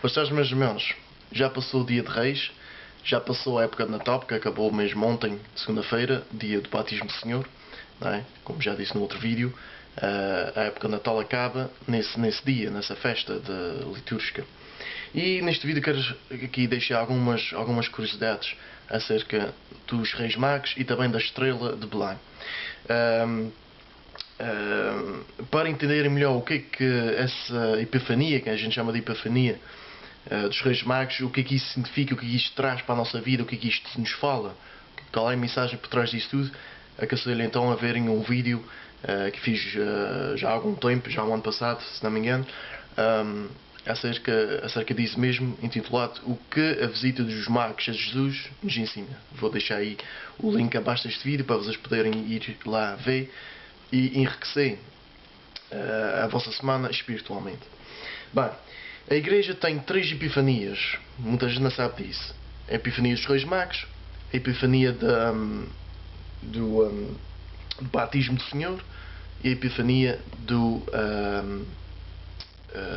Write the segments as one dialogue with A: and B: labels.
A: Boas tardes, meus irmãos. Já passou o dia de Reis, já passou a época de Natal, porque acabou mesmo ontem, segunda-feira, dia do Batismo do Senhor, não é? Como já disse no outro vídeo, a época de Natal acaba nesse dia, nessa festa litúrgica. E neste vídeo quero aqui deixar algumas curiosidades acerca dos Reis Magos e também da Estrela de Belém. Para entenderem melhor o que essa Epifania, que a gente chama de Epifania, dos Reis Magos, o que isso significa, o que isto traz para a nossa vida, o que isto nos fala, qual é a mensagem por trás disso tudo, aconselho então a verem um vídeo que fiz já há algum tempo, já no ano passado, se não me engano, acerca disso mesmo, intitulado O que a visita dos magos a Jesus nos ensina. Vou deixar aí o link abaixo deste vídeo para vocês poderem ir lá ver e enriquecer a vossa semana espiritualmente. Bem, a Igreja tem 3 epifanias, muita gente não sabe disso. A Epifania dos Reis Magos, a Epifania do Batismo do Senhor e a Epifania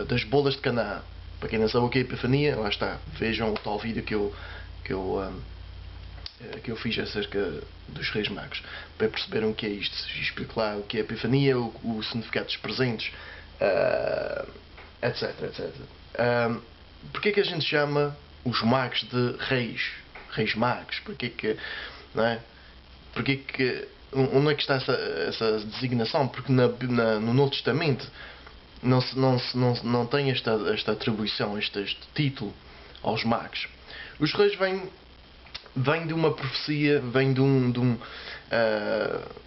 A: das bodas de Canaã. Para quem não sabe o que é Epifania, lá está, vejam o tal vídeo que eu fiz acerca dos Reis Magos, para perceberem o que é isto. Explico lá o que é Epifania, o significado dos presentes, etc. Porquê que a gente chama os magos de Reis Magos? Não é? Onde é que está essa designação? Porque no Novo Testamento não tem esta atribuição, este título aos magos. Os reis vêm de uma profecia, vêm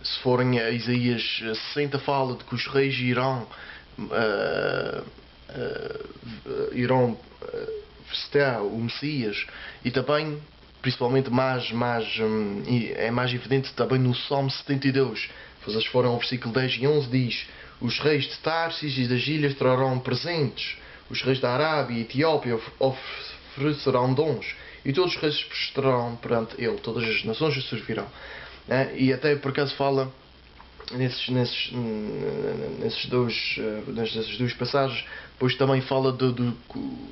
A: se forem a Isaías 60, fala de que os reis irão visitar o Messias, e também, principalmente é mais evidente também no Salmo 72. Se vocês forem ao versículo 10 e 11, diz: os reis de Tarsis e das ilhas trarão presentes, os reis da Arábia e Etiópia oferecerão dons, e todos os reis se prostrarão perante ele, todas as nações o servirão. E até por acaso fala nessas duas passagens, pois também fala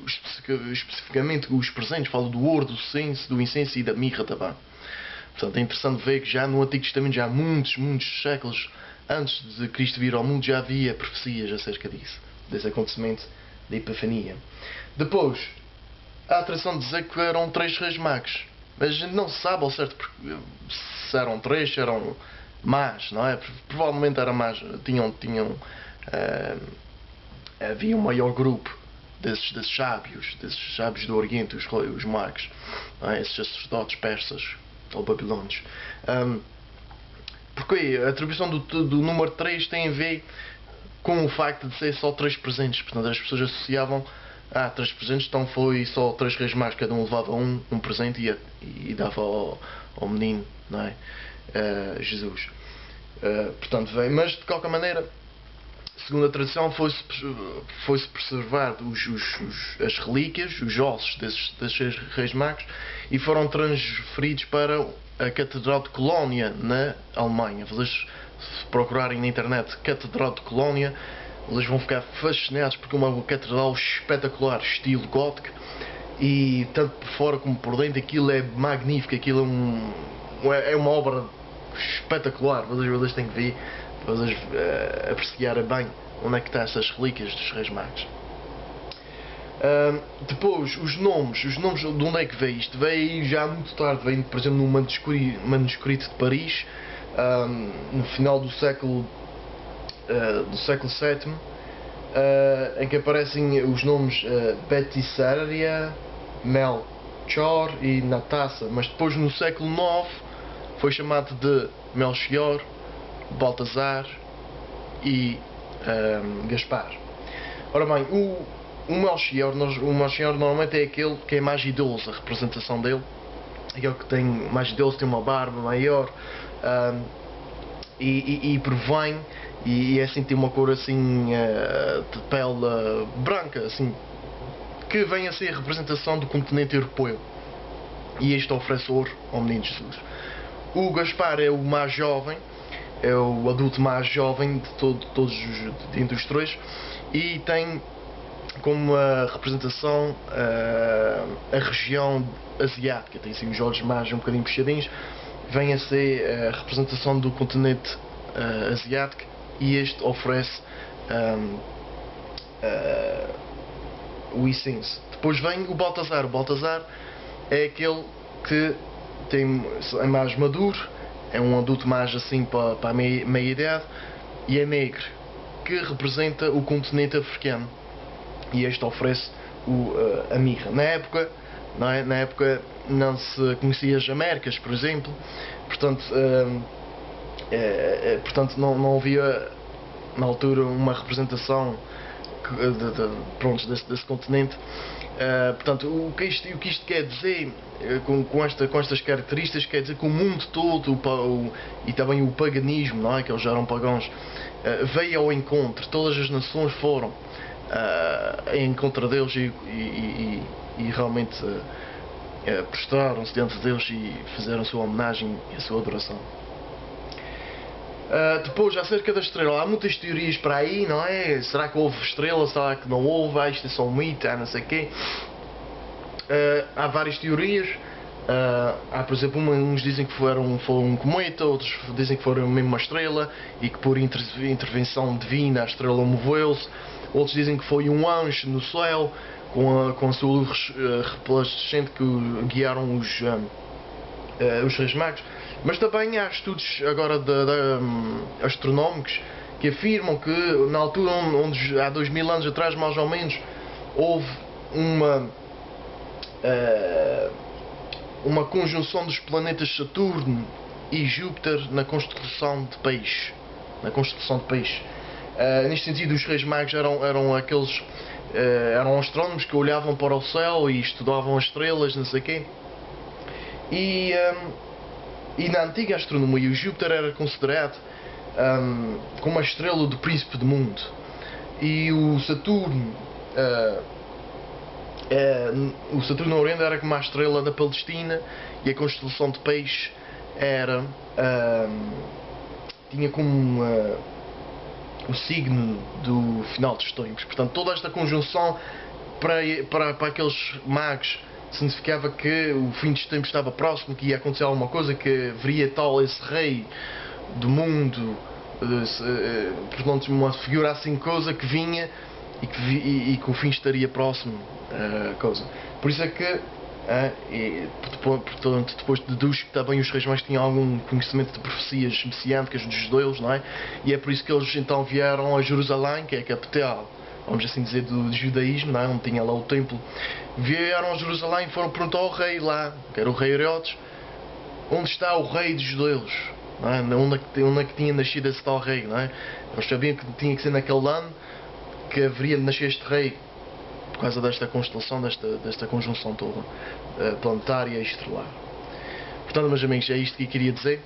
A: especificamente os presentes, fala do ouro, do incenso e da mirra também. Portanto, é interessante ver que já no Antigo Testamento, já há muitos séculos antes de Cristo vir ao mundo, já havia profecias acerca disso, desse acontecimento da Epifania. Depois, há a tradição de dizer que eram 3 reis magos, mas a gente não sabe ao certo se eram 3, se eram mais, não é? Provavelmente era mais, havia um maior grupo desses sábios do Oriente, os magos, não é? Esses sacerdotes persas ou babilônios. Porque a atribuição do número 3 tem a ver com o facto de ser só 3 presentes. Portanto, as pessoas associavam 3 presentes, então foi só 3 reis magos, cada um levava um presente e dava ao menino, não é? Jesus. Portanto, veio, mas de qualquer maneira, segundo a tradição, foi-se preservar as relíquias, os ossos desses reis magos, e foram transferidos para a Catedral de Colónia, na Alemanha. Vocês, se procurarem na internet Catedral de Colónia, eles vão ficar fascinados, porque é uma catedral espetacular, estilo gótico, e tanto por fora como por dentro aquilo é magnífico, aquilo é uma obra espetacular. Vocês têm que ver, para vocês apreciarem bem onde é que estão essas relíquias dos Reis Magos. Depois, os nomes, de onde é que veio isto? Veio já muito tarde, veio, por exemplo, num manuscrito de Paris, no final do século VII, em que aparecem os nomes Betisária, Melchor e Natassa, mas depois no século IX foi chamado de Melchior, Baltazar e Gaspar. Ora bem, o Melchior normalmente é aquele que é mais idoso, a representação dele, aquele que tem mais idoso, tem uma barba maior, e provém, e é assim, tem uma cor assim de pele branca, assim, que vem a ser a representação do continente europeu, e este oferece ouro ao menino Jesus. O Gaspar é o mais jovem, é o adulto mais jovem de todos entre os 3, e tem como a representação, a região asiática, tem assim os olhos mais um bocadinho fechadinhos, vem a ser a representação do continente asiático, e este oferece o incenso. Depois vem o Baltazar. O Baltazar é aquele que é mais maduro, é um adulto mais assim para a meia idade, e é negro, que representa o continente africano, e este oferece a mirra. Na época não se conhecia as Américas, por exemplo, portanto, não havia na altura uma representação desse continente. Portanto, o que isto quer dizer com estas características, quer dizer que o mundo todo e também o paganismo, não é? Que eles já eram pagãos, veio ao encontro. Todas as nações foram em encontro deles e realmente prostraram-se diante deles e fizeram a sua homenagem e a sua adoração. Depois, acerca da estrela, há muitas teorias para aí, não é? Será que houve estrela? Será que não houve? Isto é só um mito, não sei o quê. Há várias teorias. Há, por exemplo, uns dizem que foi um cometa, outros dizem que foi mesmo uma estrela e que por intervenção divina a estrela moveu-se. Outros dizem que foi um anjo no céu com a sua luz resplandecente que guiaram os Reis Magos. Mas também há estudos agora astronómicos que afirmam que na altura onde há 2000 anos atrás, mais ou menos, houve uma conjunção dos planetas Saturno e Júpiter na constelação de Peixe. Neste sentido, os Reis Magos eram astrónomos que olhavam para o céu e estudavam as estrelas, não sei o quê. E na antiga astronomia, o Júpiter era considerado como a estrela do príncipe do mundo. E o Saturno no Oriente era como a estrela da Palestina, e a constelação de Peixe tinha como o signo do final dos tempos. Portanto, toda esta conjunção para aqueles magos significava que o fim dos tempos estava próximo, que ia acontecer alguma coisa, que haveria esse rei do mundo, portanto uma figura assim coisa que vinha e que o fim estaria próximo, coisa. Por isso é que portanto, depois deduz que também os reis magos tinham algum conhecimento de profecias messiânicas dos judeus, não é? E é por isso que eles então vieram a Jerusalém, que é a capital, vamos assim dizer, do judaísmo, não é? Onde tinha lá o templo. Vieram a Jerusalém e foram perguntar ao rei lá, que era o rei Herodes, onde está o rei dos judeus, não é? Onde é que tinha nascido esse tal rei, não é? Eles sabiam que tinha que ser naquele ano que haveria de nascer este rei, por causa desta constelação, desta conjunção toda planetária e estrelar. Portanto, meus amigos, é isto que eu queria dizer.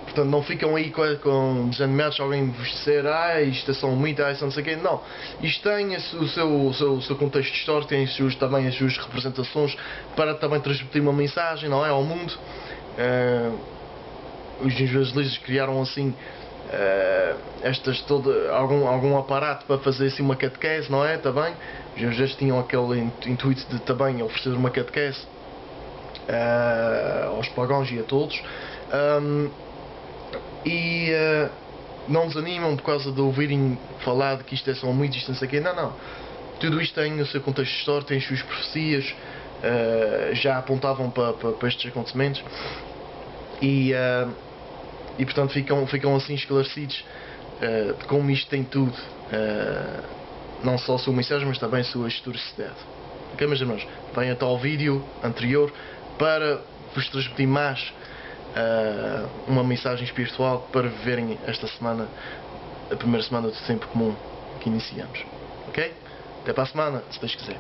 A: Portanto, não ficam aí desanimados se alguém vos disser isto é só um mito, isso não sei o quê. Não. Isto tem o seu contexto histórico, tem também as suas representações para também transmitir uma mensagem, não é, ao mundo. Os evangelistas criaram assim algum aparato para fazer assim uma catequese, não é? Também os evangelistas tinham aquele intuito de também oferecer uma catequese aos pagãos e a todos. Não desanimam por causa de ouvirem falar de que isto é só um mito, isto não sei o quê. Não. Tudo isto tem o seu contexto histórico, tem as suas profecias, já apontavam para estes acontecimentos e portanto ficam assim esclarecidos de como isto tem tudo, não só a sua mensagem, mas também a sua historicidade. Ok, meus irmãos? Venham até ao vídeo anterior para vos transmitir mais uma mensagem espiritual para viverem esta semana, a primeira semana do tempo comum que iniciamos. Ok? Até para a semana, se Deus quiser.